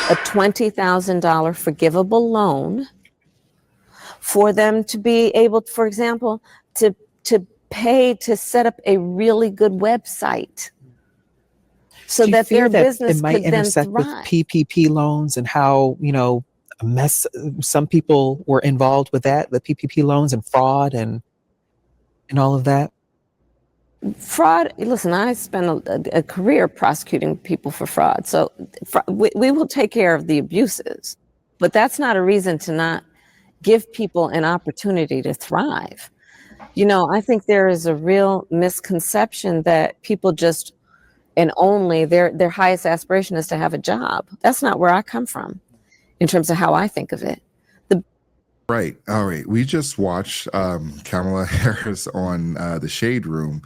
a $20,000 forgivable loan for them to be able, for example, to pay to set up a really good website so Do you that fear their that it business might could then intersect with thrive. PPP loans and how, a mess some people were involved with that, the PPP loans and fraud and all of that? Fraud, listen, I spent a career prosecuting people for fraud. So we will take care of the abuses, but that's not a reason to not give people an opportunity to thrive. I think there is a real misconception that people just and only their highest aspiration is to have a job. That's not where I come from in terms of how I think of it. The Right. All right. We just watched Kamala Harris on the Shade Room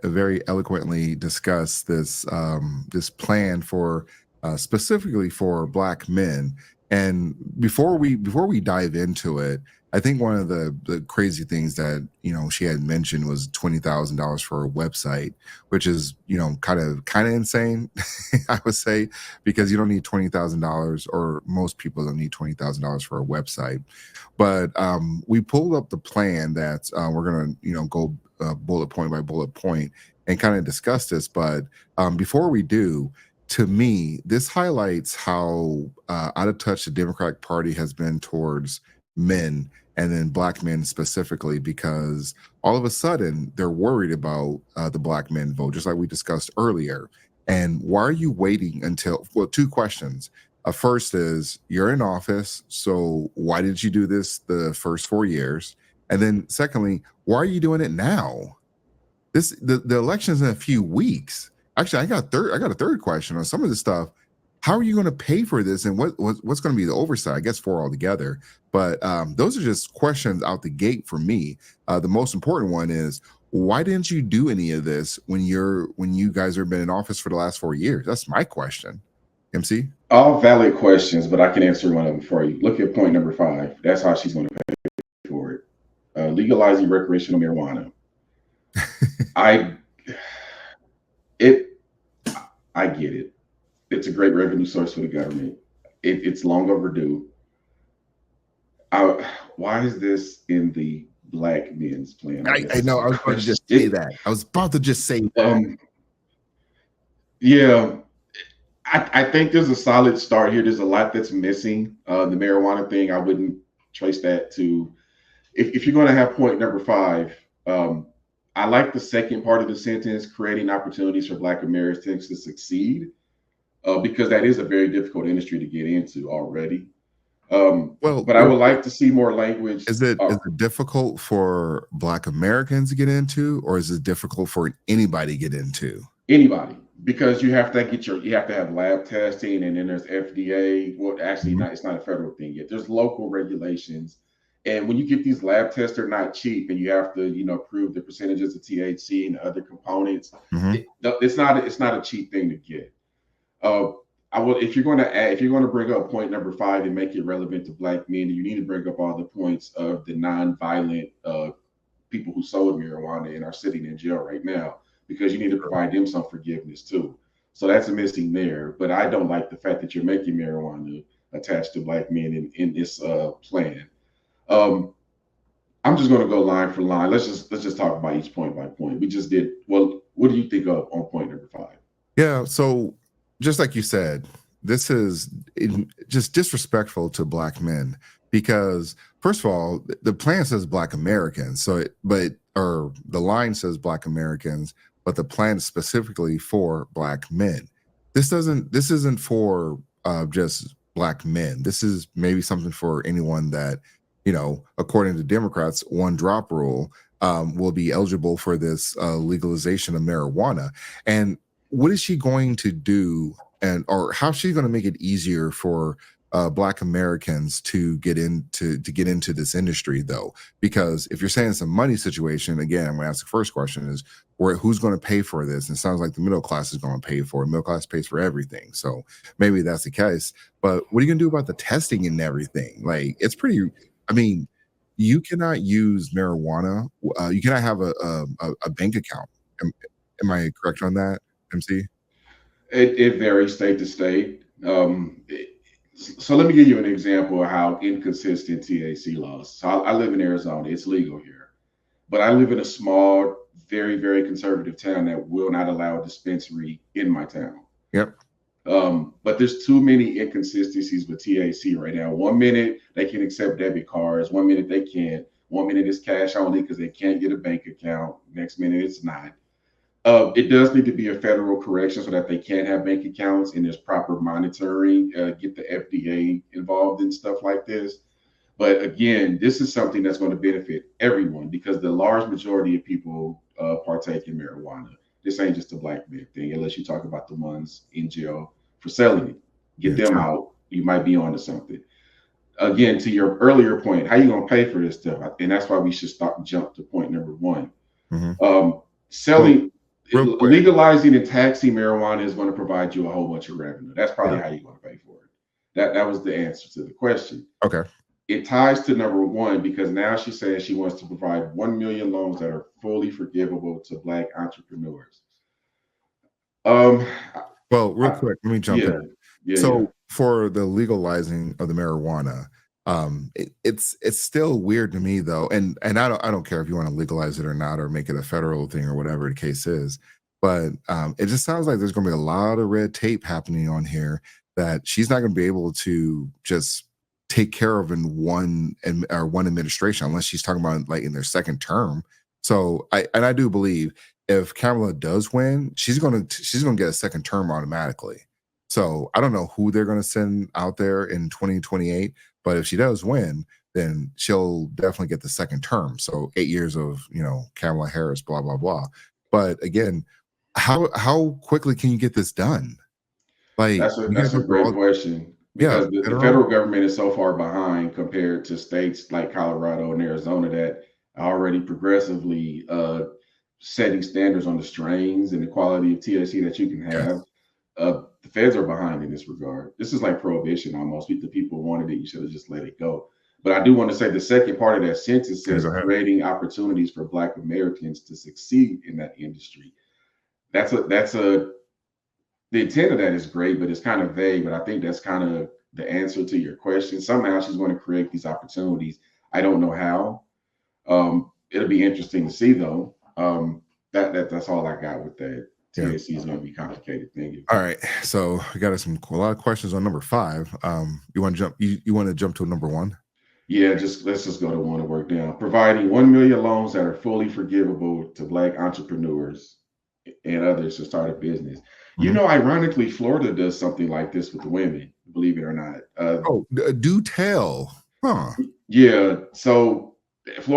very eloquently discuss this plan for specifically for Black men. And before we dive into it, I think one of the crazy things that she had mentioned was $20,000 for a website, which is kind of insane, I would say, because you don't need $20,000, or most people don't need $20,000 for a website. But we pulled up the plan that we're gonna go bullet point by bullet point and kind of discuss this. But before we do, to me, this highlights how out of touch the Democratic Party has been towards men, and then Black men specifically, because all of a sudden they're worried about the Black men vote, just like we discussed earlier. And why are you waiting until, well, two questions. First is, you're in office, so why did you do this the first 4 years? And then secondly, why are you doing it now? The election's in a few weeks. Actually, I got a third question on some of this stuff. How are you going to pay for this, and what's going to be the oversight? I guess 4 altogether. But those are just questions out the gate for me. The most important one is, why didn't you do any of this when you guys have been in office for the last 4 years? That's my question. MC? All valid questions, but I can answer one of them for you. Look at point number 5. That's how she's going to pay for it. Legalizing recreational marijuana. I get it. It's a great revenue source for the government. It's long overdue. Why is this in the Black men's plan? I know. I was about to just say that. I was about to just say that. Yeah. I think there's a solid start here. There's a lot that's missing. The marijuana thing, I wouldn't trace that to, if you're going to have point number 5, I like the second part of the sentence, creating opportunities for Black Americans to succeed, because that is a very difficult industry to get into already. But I would like to see more language. Is it difficult for Black Americans to get into, or is it difficult for anybody to get into? Anybody, because you have to have lab testing, and then there's FDA. Well, actually, it's not a federal thing yet. There's local regulations, and when you get these lab tests, they're not cheap, and you have to prove the percentages of THC and other components. It's not a cheap thing to get. If you're going to bring up point number 5 and make it relevant to Black men, you need to bring up all the points of the non-violent people who sold marijuana and are sitting in jail right now, because you need to provide them some forgiveness too. So that's a missing there. But I don't like the fact that you're making marijuana attached to Black men in this plan. I'm just going to go line for line. Let's just talk about each point by point. We just did. Well, what do you think of on point number 5? Yeah. So just like you said, this is just disrespectful to Black men, because first of all, the plan says Black Americans. Or the line says Black Americans, but the plan is specifically for Black men. This isn't for just Black men. This is maybe something for anyone that, according to Democrats, one drop rule will be eligible for this legalization of marijuana. And what is she going to do, or how is she going to make it easier for Black Americans to get into this industry, though? Because if you're saying it's a money situation, again, I'm going to ask the first question is, who's going to pay for this? And it sounds like the middle class is going to pay for it. Middle class pays for everything, so maybe that's the case. But what are you going to do about the testing and everything? Like, it's pretty. I mean, you cannot use marijuana. You cannot have a bank account. Am I correct on that, MC? It varies state to state. So let me give you an example of how inconsistent THC laws. So I live in Arizona. It's legal here, but I live in a small, very, very conservative town that will not allow a dispensary in my town. Yep. But there's too many inconsistencies with THC right now. 1 minute they can accept debit cards, 1 minute they can't. 1 minute it's cash only because they can't get a bank account. Next minute it's not. It does need to be a federal correction so that they can have bank accounts and there's proper monitoring. Get the FDA involved in stuff like this. But again, this is something that's going to benefit everyone because the large majority of people partake in marijuana. This ain't just a black man thing, unless you talk about the ones in jail for selling it. Get them out. You might be onto something. Again, to your earlier point, how you gonna pay for this stuff? And that's why we should jump to point number one. Selling, legalizing and taxing marijuana is going to provide you a whole bunch of revenue. That's probably how you're going to pay for it. That was the answer to the question. Okay. It ties to number one because now she says she wants to provide 1 million loans that are fully forgivable to Black entrepreneurs. Well, real quick, let me jump in. So for the legalizing of the marijuana, it's still weird to me though, and I don't care if you want to legalize it or not or make it a federal thing or whatever the case is, but it just sounds like there's going to be a lot of red tape happening on here that she's not going to be able to just take care of in one administration unless she's talking about like in their second term. So I do believe if Kamala does win, she's gonna get a second term automatically. So I don't know who they're going to send out there in 2028, but if she does win, then she'll definitely get the second term. So 8 years of, Kamala Harris, blah, blah, blah. But again, how quickly can you get this done? Like that's a great question. Because the federal government is so far behind compared to states like Colorado and Arizona that are already progressively setting standards on the strains and the quality of THC that you can have. The feds are behind in this regard. This is like prohibition almost. If the people wanted it, you should have just let it go. But I do want to say the second part of that sentence says creating opportunities for Black Americans to succeed in that industry. The intent of that is great, but it's kind of vague. But I think that's kind of the answer to your question. Somehow she's going to create these opportunities. I don't know how. It'll be interesting to see though. That's all I got with that. THC is going to be complicated thing. All right, so we got a lot of questions on number 5. You want to jump? You want to jump to number 1? Yeah, let's just go to 1 and work down. Providing 1 million loans that are fully forgivable to Black entrepreneurs and others to start a business. Ironically, Florida does something like this with women. Believe it or not. Do tell, huh? Yeah. So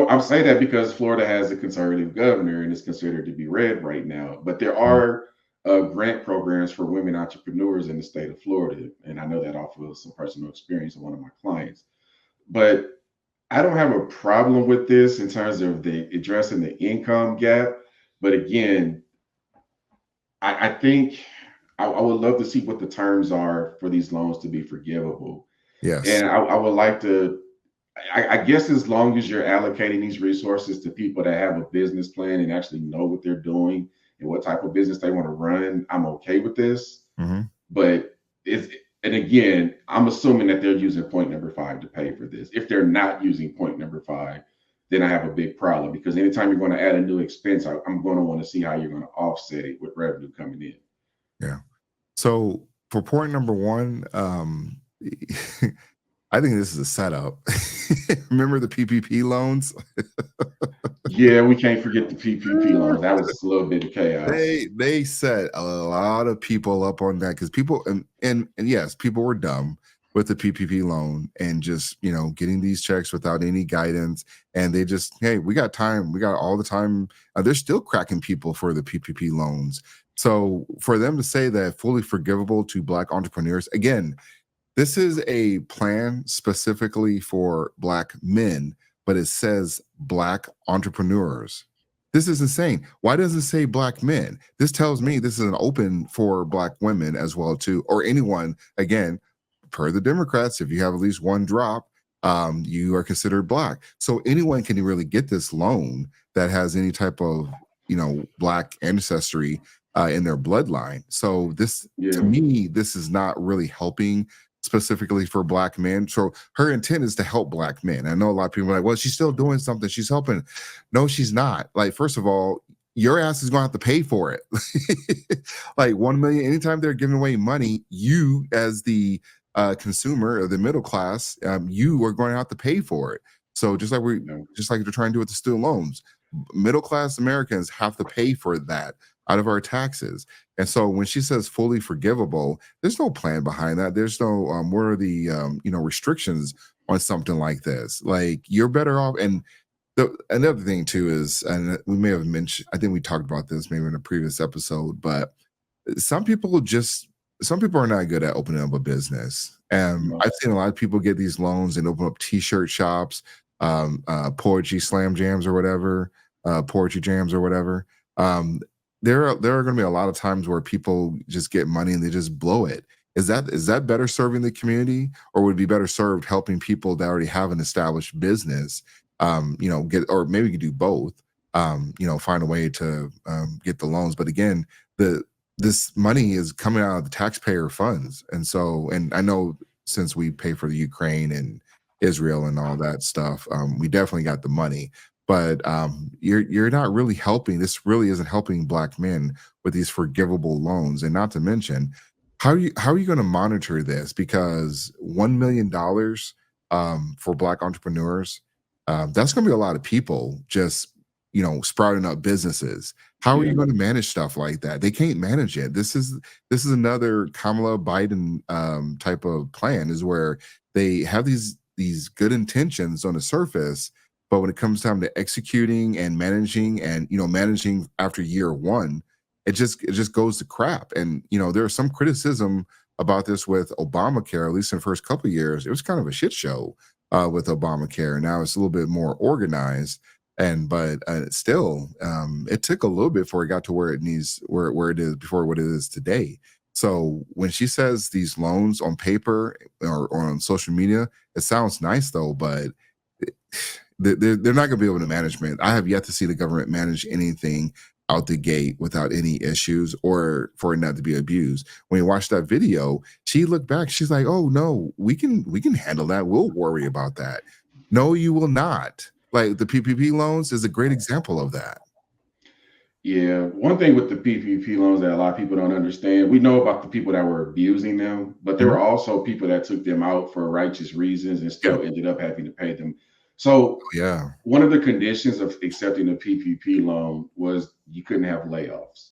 I'm saying that because Florida has a conservative governor and is considered to be red right now. But there are grant programs for women entrepreneurs in the state of Florida. And I know that off of some personal experience of one of my clients. But I don't have a problem with this in terms of addressing the income gap. But again, I think I would love to see what the terms are for these loans to be forgivable. Yes. And I would like to, I guess as long as you're allocating these resources to people that have a business plan and actually know what they're doing and what type of business they want to run, I'm okay with this. But and again, I'm assuming that they're using point number 5 to pay for this. If they're not using point number 5, then I have a big problem because anytime you're going to add a new expense, I'm going to want to see how you're going to offset it with revenue coming in. Yeah. So for point number 1, I think this is a setup. Remember the PPP loans? Yeah, we can't forget the PPP loans. That was a little bit of chaos. They set a lot of people up on that because people and yes, people were dumb with the PPP loan and just getting these checks without any guidance, and they just, hey, we got time, we got all the time. They're still cracking people for the PPP loans. So for them to say that fully forgivable to Black entrepreneurs, again, this is a plan specifically for Black men, but it says Black entrepreneurs. This is insane. Why does it say Black men? This tells me this is an open for Black women as well too, or anyone. Again, per the Democrats, if you have at least 1 drop, you are considered Black. So anyone can really get this loan that has any type of Black ancestry in their bloodline. So this, to me, this is not really helping specifically for Black men. So her intent is to help Black men. I know a lot of people are like, well, she's still doing something. She's helping. No, she's not. Like, first of all, your ass is going to have to pay for it. Like 1 million, anytime they're giving away money, you as the consumer or the middle class, you are going to have to pay for it. So just like they're trying to do with the student loans, middle class Americans have to pay for that out of our taxes. And so when she says fully forgivable, there's no plan behind that. There's no what are the restrictions on something like this? Like, you're better off. And another thing too is, and we may have mentioned, I think we talked about this maybe in a previous episode, but some people are not good at opening up a business. And I've seen a lot of people get these loans and open up t-shirt shops, poetry slam jams or whatever, poetry jams or whatever. There are going to be a lot of times where people just get money and they just blow it. Is that better serving the community, or would it be better served helping people that already have an established business? Or maybe you could do both. Find a way to get the loans. But again, this money is coming out of the taxpayer funds, and I know since we pay for the Ukraine and Israel and all that stuff, we definitely got the money. But you're not really helping. This really isn't helping Black men with these forgivable loans. And not to mention, how are you going to monitor this? Because $1 million for Black entrepreneurs, that's going to be a lot of people just sprouting up businesses. How are you going to manage stuff like that? They can't manage it. This is another Kamala Biden type of plan, is where they have these good intentions on the surface, but when it comes time to executing and managing, managing after year one, it just goes to crap. And there's some criticism about this with Obamacare. At least in the first couple of years, it was kind of a shit show with Obamacare. Now it's a little bit more organized, but still, it took a little bit before it got to where it is before what it is today. So when she says these loans on paper or on social media, it sounds nice though, but they're not going to be able to management. I have yet to see the government manage anything out the gate without any issues or for it not to be abused. When you watch that video, she looked back. She's like, "Oh no, we can handle that. We'll worry about that." No, you will not. Like, the PPP loans is a great example of that. Yeah, one thing with the PPP loans that a lot of people don't understand, we know about the people that were abusing them, but there were also people that took them out for righteous reasons and still ended up having to pay them. So one of the conditions of accepting a PPP loan was you couldn't have layoffs.